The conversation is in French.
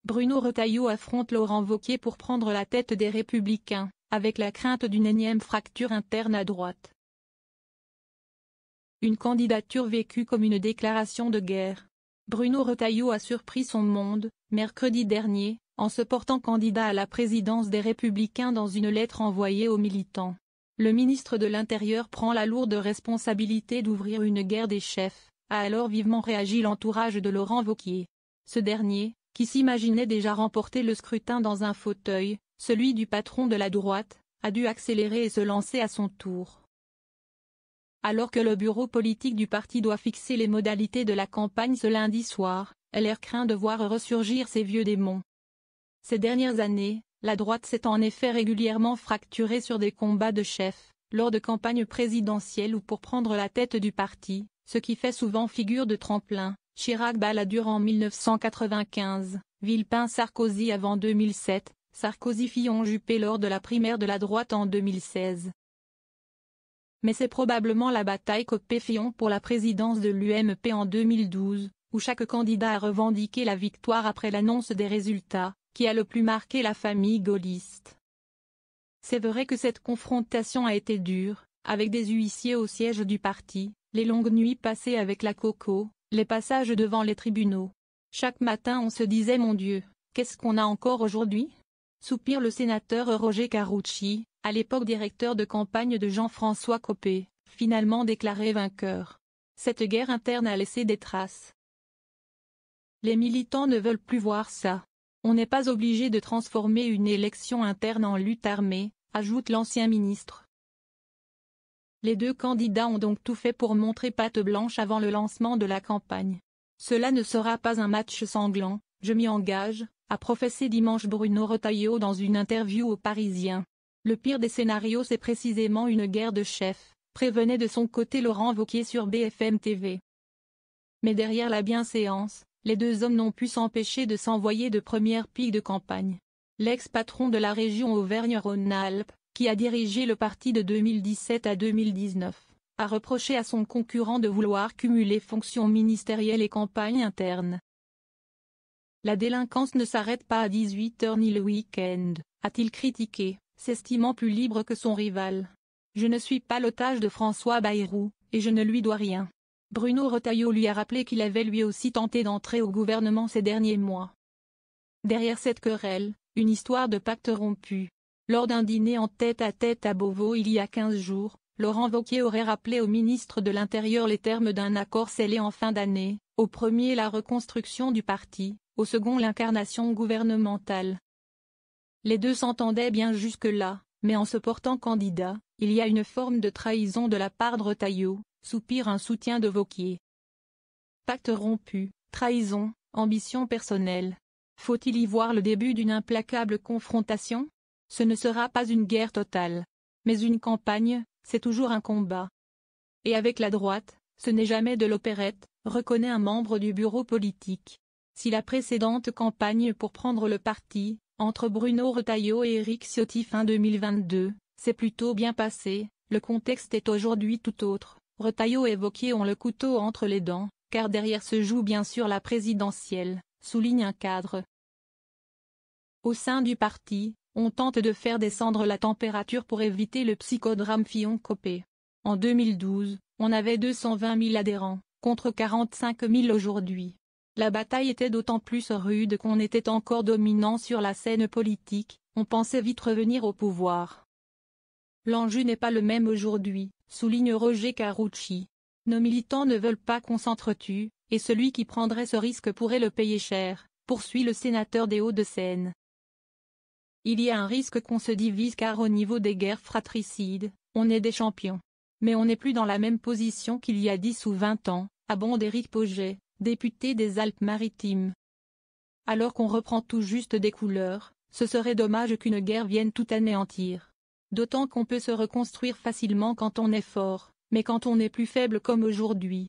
Bruno Retailleau affronte Laurent Wauquiez pour prendre la tête des Républicains, avec la crainte d'une énième fracture interne à droite. Une candidature vécue comme une déclaration de guerre. Bruno Retailleau a surpris son monde, mercredi dernier, en se portant candidat à la présidence des Républicains dans une lettre envoyée aux militants. Le ministre de l'Intérieur prend la lourde responsabilité d'ouvrir une guerre des chefs, a alors vivement réagi l'entourage de Laurent Wauquiez. Ce dernier, qui s'imaginait déjà remporter le scrutin dans un fauteuil, celui du patron de la droite, a dû accélérer et se lancer à son tour. Alors que le bureau politique du parti doit fixer les modalités de la campagne ce lundi soir, LR craint de voir ressurgir ses vieux démons. Ces dernières années, la droite s'est en effet régulièrement fracturée sur des combats de chefs, lors de campagnes présidentielles ou pour prendre la tête du parti, ce qui fait souvent figure de tremplin. Chirac-Balladur en 1995, Villepin-Sarkozy avant 2007, Sarkozy-Fillon-Juppé lors de la primaire de la droite en 2016. Mais c'est probablement la bataille Copé-Fillon pour la présidence de l'UMP en 2012, où chaque candidat a revendiqué la victoire après l'annonce des résultats, qui a le plus marqué la famille gaulliste. C'est vrai que cette confrontation a été dure, avec des huissiers au siège du parti, les longues nuits passées avec la coco, les passages devant les tribunaux. Chaque matin on se disait « Mon Dieu, qu'est-ce qu'on a encore aujourd'hui ?» soupire le sénateur Roger Carucci, à l'époque directeur de campagne de Jean-François Copé, finalement déclaré vainqueur. Cette guerre interne a laissé des traces. Les militants ne veulent plus voir ça. On n'est pas obligé de transformer une élection interne en lutte armée, ajoute l'ancien ministre. Les deux candidats ont donc tout fait pour montrer patte blanche avant le lancement de la campagne. Cela ne sera pas un match sanglant, je m'y engage, a professé dimanche Bruno Retailleau dans une interview aux Parisiens. Le pire des scénarios c'est précisément une guerre de chefs, prévenait de son côté Laurent Wauquiez sur BFM TV. Mais derrière la bienséance, les deux hommes n'ont pu s'empêcher de s'envoyer de premières piques de campagne. L'ex-patron de la région Auvergne-Rhône-Alpes, qui a dirigé le parti de 2017 à 2019, a reproché à son concurrent de vouloir cumuler fonctions ministérielles et campagne interne. La délinquance ne s'arrête pas à 18h ni le week-end, a-t-il critiqué, s'estimant plus libre que son rival. Je ne suis pas l'otage de François Bayrou, et je ne lui dois rien. Bruno Retailleau lui a rappelé qu'il avait lui aussi tenté d'entrer au gouvernement ces derniers mois. Derrière cette querelle, une histoire de pacte rompu. Lors d'un dîner en tête-à-tête à Beauvau il y a 15 jours, Laurent Wauquiez aurait rappelé au ministre de l'Intérieur les termes d'un accord scellé en fin d'année, au premier la reconstruction du parti, au second l'incarnation gouvernementale. Les deux s'entendaient bien jusque-là, mais en se portant candidat, il y a une forme de trahison de la part de Retailleau, soupire un soutien de Wauquiez. Pacte rompu, trahison, ambition personnelle. Faut-il y voir le début d'une implacable confrontation ? Ce ne sera pas une guerre totale. Mais une campagne, c'est toujours un combat. Et avec la droite, ce n'est jamais de l'opérette, reconnaît un membre du bureau politique. Si la précédente campagne pour prendre le parti, entre Bruno Retailleau et Éric Ciotti fin 2022, s'est plutôt bien passé, le contexte est aujourd'hui tout autre. Retailleau et Wauquiez ont le couteau entre les dents, car derrière se joue bien sûr la présidentielle, souligne un cadre. Au sein du parti, on tente de faire descendre la température pour éviter le psychodrame Fillon-Copé. En 2012, on avait 220 000 adhérents, contre 45 000 aujourd'hui. La bataille était d'autant plus rude qu'on était encore dominant sur la scène politique, on pensait vite revenir au pouvoir. L'enjeu n'est pas le même aujourd'hui, souligne Roger Carucci. Nos militants ne veulent pas qu'on s'entretue, et celui qui prendrait ce risque pourrait le payer cher, poursuit le sénateur des Hauts-de-Seine. Il y a un risque qu'on se divise car au niveau des guerres fratricides, on est des champions. Mais on n'est plus dans la même position qu'il y a 10 ou 20 ans, abonde Éric Pauget, député des Alpes-Maritimes. Alors qu'on reprend tout juste des couleurs, ce serait dommage qu'une guerre vienne tout anéantir. D'autant qu'on peut se reconstruire facilement quand on est fort, mais quand on est plus faible comme aujourd'hui,